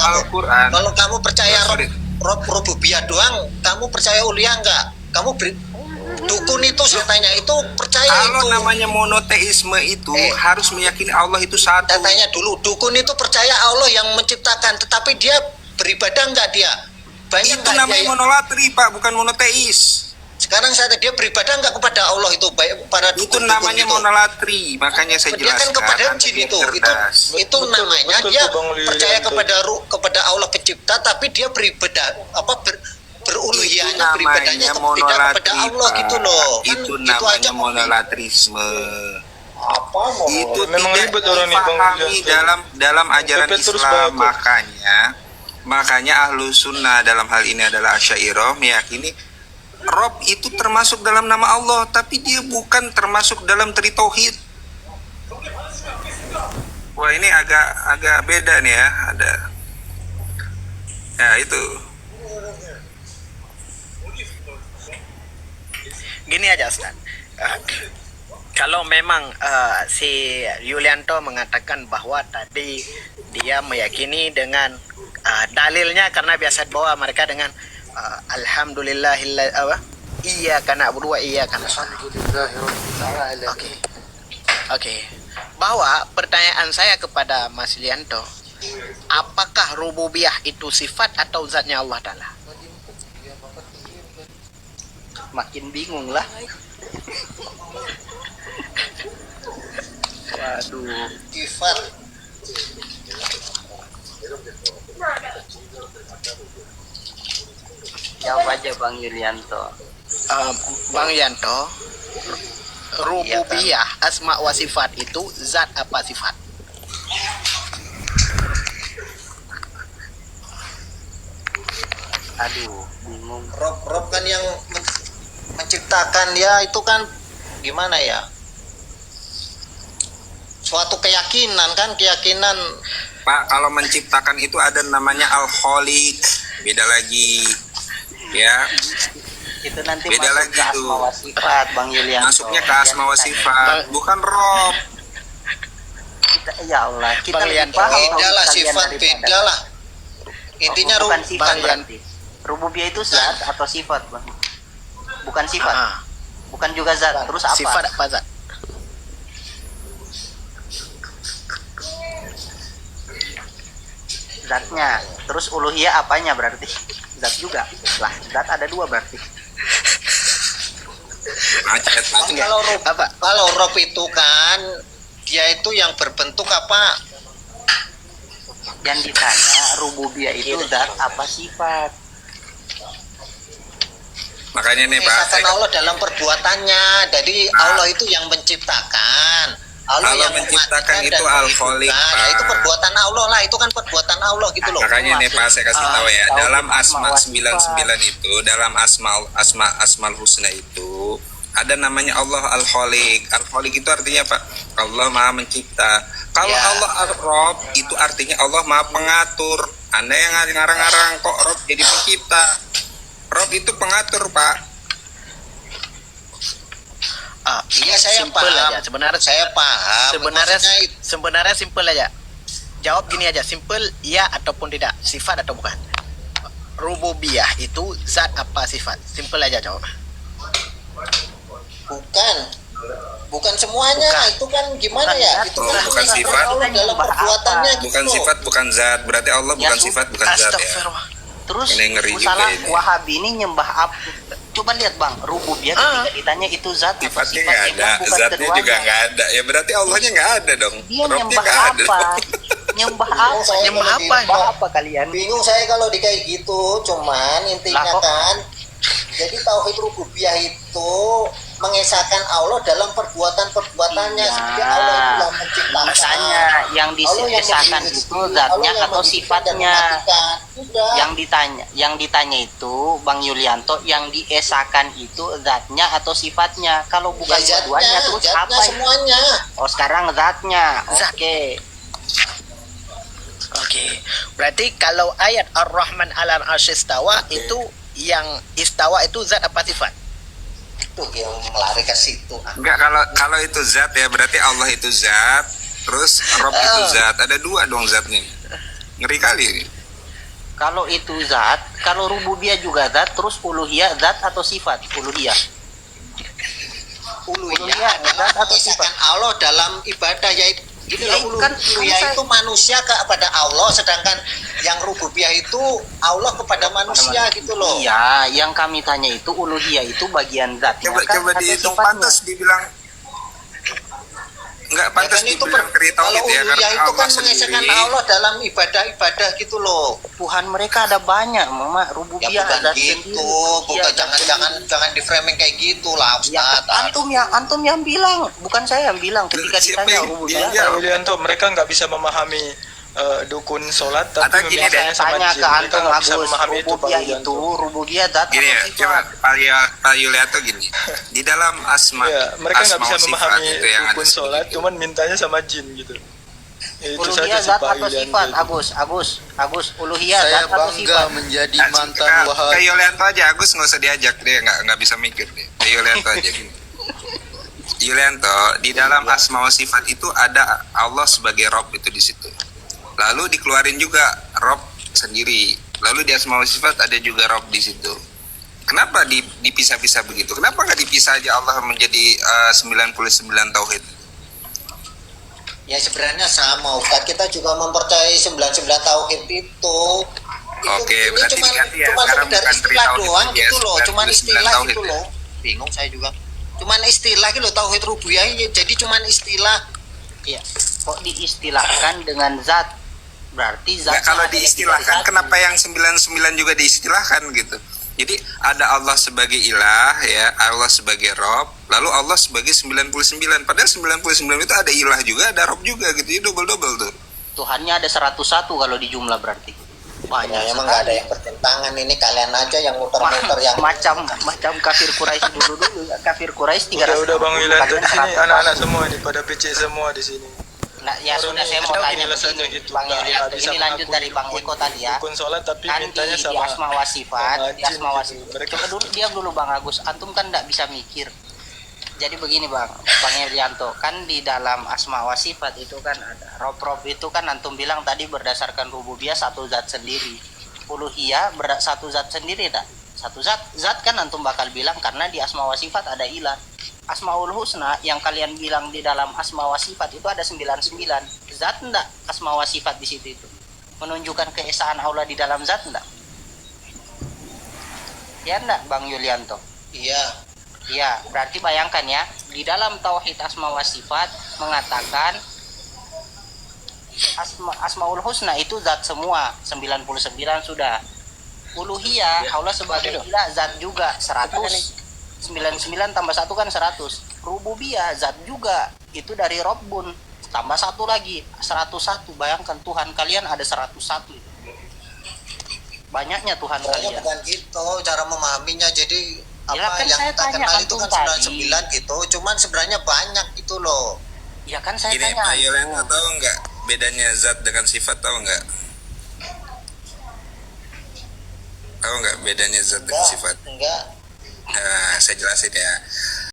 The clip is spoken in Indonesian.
Al-Quran. Kalau kamu percaya rububiyah doang, kamu percaya uluhiyah enggak? Kamu dukun itu saya tanya itu percaya kalau itu. namanya monoteisme itu harus meyakini Allah itu satu. Saya tanya dulu, dukun itu percaya Allah yang menciptakan, tetapi dia beribadah enggak dia? Banyak itu namanya monolatri, Pak, bukan monoteis. Sekarang dia beribadah enggak kepada Allah itu, baik para dukun. Itu namanya monolatri, makanya saya jelaskan. Dia kan kepada jin itu betul, namanya betul, dia percaya kepada Allah pencipta, tapi dia beribadah beruluhiyahnya beribadahnya tidak kepada Allah gitu loh. Itu namanya monolatrisme. Itu memang ribet orang ini, Bang. dalam ajaran Islam, makanya ahlu sunnah dalam hal ini adalah Asy'ariyah meyakini Rob itu termasuk dalam nama Allah, tapi dia bukan termasuk dalam tauhid. Wah, ini agak beda nih ya, ada. Ya itu. Gini aja, Ustaz. Kalau memang si Yulianto mengatakan bahwa tadi dia meyakini dengan dalilnya, karena biasa bawa mereka dengan alhamdulillahilladzi iyyaka na'budu wa iyyaka nasta'in. Oke. Bahwa pertanyaan saya kepada Mas Yulianto, apakah rububiyah itu sifat atau zatnya Allah Ta'ala? Makin bingung lah. Waduh, sifat. Jawab aja Bang Yulianto. Bang Yanto, rububiyah asma wa sifat itu zat apa sifat? Aduh, bingung. Rob kan yang menciptakan ya, itu kan gimana ya? Suatu keyakinan Pak, kalau menciptakan itu ada namanya Al-Khaliq, beda lagi. Ya. Itu nanti beda masuk lagi ke asma wa sifat, Bang Yulianto. Masuknya ke asma wa sifat, bukan Rob. Ya Allah, kita Bang lebih paham bedalah sifat, bedalah. Intinya bukan sifat Bang berarti. Rububiyah itu zat atau sifat, Bang? Bukan sifat. Bukan juga zat. Terus apa? Sifat apa zat? Zatnya. Terus uluhiyah apanya berarti? Zat juga. Lah, zat ada dua berarti. Kalau Rob itu kan dia itu yang berbentuk apa? Yang ditanya rububiyah itu zat apa sifat? Makanya nih Pak, mengisahkan Allah dalam perbuatannya. Jadi Allah itu yang menciptakan. Allah yang menciptakan itu Al-Khaliq. Nah, itu perbuatan Allah lah, itu kan perbuatan Allah gitu loh. Makanya nih Pak, saya kasih tahu ya, dalam Asma 99 itu, dalam Asmaul Husna itu ada namanya Allah Al-Khaliq. Al-Khaliq itu artinya Pak, Allah Maha Mencipta. Kalau Allah Ar-Rob itu artinya Allah Maha Pengatur. Anda yang ngarang-ngarang kok Rob jadi pencipta. Rob itu pengatur, Pak. Iya, saya paham. Aja. Sebenarnya saya paham. Sebenarnya simpel aja. Jawab gini aja, simpel iya ataupun tidak, sifat atau bukan. Rububiyah itu zat apa sifat? Simpel aja jawab. Bukan semuanya. Bukan. Itu kan gimana ya? Itu kan bukan sifat. Allah dalam perbuatannya gitu. Bukan sifat, bukan zat. Berarti Allah bukan sifat, bukan zat ya. Terus masalah Wahabi ini nyembah apa? Coba lihat Bang, rububiyah ketika ditanya itu zat atau sifatnya sifat, nggak ada, zatnya juga nggak ada. Ya berarti Allahnya nggak ada dong. Dia nyembah apa? Nyembah apa kalian? Bingung saya kalau di kayak gitu. Cuman intinya kan, jadi tauhid rububiyah itu mengesahkan Allah dalam perbuatan-perbuatannya. Seperti Allah itu yang menciptakan. Makanya yang disesahkan itu zatnya atau sifatnya. Yang ditanya itu Bang Yulianto, yang diesakan itu zatnya atau sifatnya. Kalau bukan dua-duanya terus apa? Semuanya. Oh, sekarang zatnya. Oke. Berarti kalau ayat Ar-Rahman 'alal 'arsy istawa itu yang istawa itu zat apa sifat? Tuh yang melari ke situ. Enggak, kalau itu zat ya berarti Allah itu zat, terus Rob itu zat. Ada dua dong zatnya. Ngeri kali. Kalau itu zat, kalau rububiyah juga zat, terus uluhiyah zat atau sifat? Uluhiyah. Uluhiyah adalah zat atau mengesahkan sifat? Allah dalam ibadah, yaitu gini Ya, loh, kan uluhiyah saya- itu manusia kepada Allah, sedangkan yang rububiyah itu Allah kepada manusia gitu loh. Iya, yang kami tanya itu uluhiyah itu bagian zatnya Coba kan coba atau dihitung, sifatnya? pantas dibilang enggak Ya pantas kan itu dibilang dari kalau tauhid ya, uluhiyah karena itu Allah kan mengesahkan sendiri. Allah dalam ibadah-ibadah gitu loh. Tuhan mereka ada banyak, Mama. Ya Rububiyah bukan zat gitu, sendiri. bukan Iya, jangan zat jangan sendiri. jangan di framing kayak gitu lah, Ya, Ustaz. antum yang bilang, bukan saya yang bilang ketika Siapa ditanya yang rububiyah. dia- Pak Yulianto, mereka nggak bisa memahami dukun sholat tapi Atau gini deh, memintanya sama Tanya jin. ke Mereka antum nggak bisa Agus, memahami itu, Pak rububiyah Yulianto. itu rububiyah zat Gini ya, atau coba sifat? Pak Yulianto gini. Di dalam Ya, mereka nggak asma bisa wa sifat memahami itu yang ada dukun sholat, segitu. cuman mintanya sama jin gitu. Itu Uluhiyah saja sih zat Pak atau Yulianto. sifat? itu. Agus, uluhiyah Saya zat atau bangga sifat? menjadi Nah, mantan ke Wahabi. Yulianto aja, Agus nggak usah diajak, dia nggak bisa mikir deh. Ke Yulianto aja gini. Yulianto, di dalam asma wa sifat itu ada Allah sebagai Rob itu di situ. Lalu dikeluarin juga Rob sendiri. Lalu di asma wa sifat ada juga Rob di situ. Kenapa dipisah-pisah begitu? Kenapa nggak dipisah aja Allah menjadi 99 tauhid? Ya sebenarnya sama, Ustaz. Kita juga mempercayai 99 tauhid itu. Oke, Ini berarti cuma diganti ya, cuma sekarang sekedar bukan istilah tauhid doang lagi ya, gitu loh, cuman 99 istilah tauhid gitu ya. loh. Bingung saya juga. Cuman istilah gitu loh, tauhid rububiyah jadi cuman istilah. Iya. Kok diistilahkan dengan zat? Berarti zat. Nggak, kalau diistilahkan kenapa yang 99 juga diistilahkan gitu. Jadi ada Allah sebagai ilah ya, Allah sebagai Rob, lalu Allah sebagai 99. Padahal 99 itu ada ilah juga, ada Rob juga gitu. Jadi double-double tuh. Tuhannya ada 101 kalau di jumlah berarti. Banyak Ya, emang sekali. nggak ada yang bertentangan, ini kalian aja yang muter-muter yang macam kafir Quraisy dulu kafir Quraisy 300. Udah Bang Yulianto di sini 100. anak-anak semua nih pada PC semua di sini. Nah, ya Baru sudah nih, saya mau tahu tanya ini alasannya begini, gitu. Bang Nggak Yulianto. bisa Ini lanjut mengaku dari Bang dukun- Eko tadi ya. Dukun sholat tapi Kan mintanya di sama asma wa sifat, sama di jin asma wa gitu. sifat. Mereka Coba dulu diam dulu Bang Agus. Antum kan enggak bisa mikir. Jadi begini Bang Yulianto, kan di dalam asma wa sifat itu kan ada rob itu kan antum bilang tadi berdasarkan rububiyah satu zat sendiri. Uluhiyah satu zat sendiri tak? Satu zat kan antum bakal bilang karena di asma wa sifat ada ilah. Asmaul husna yang kalian bilang di dalam asma wa sifat itu ada 99. Zat enggak asma wa sifat di situ itu? Menunjukkan keesaan Allah di dalam zat enggak? Ya enggak Bang Yulianto? iya. Ya, berarti bayangkan ya, di dalam tauhid asma wa sifat mengatakan asmaul husna itu zat semua, 99 sudah. Uluhiyah Allah sebagai ilah zat juga 100. 99 tambah 1 kan 100. Rububiyah zat juga, itu dari Rabbun. Tambah 1 lagi, 101. Bayangkan Tuhan kalian ada 101. Banyaknya Tuhan Pokoknya kalian. bukan gitu cara memahaminya. Jadi Ya, apa kan yang saya kita tanya kenal itu antum kan tadi. 99 gitu. Cuman sebenarnya banyak gitu loh. Ya kan saya Gini, tanya Pak Yulianto antum. tahu nggak bedanya zat dengan sifat, tahu nggak? Tahu nggak bedanya zat dengan sifat? Enggak. Nah, saya jelasin ya.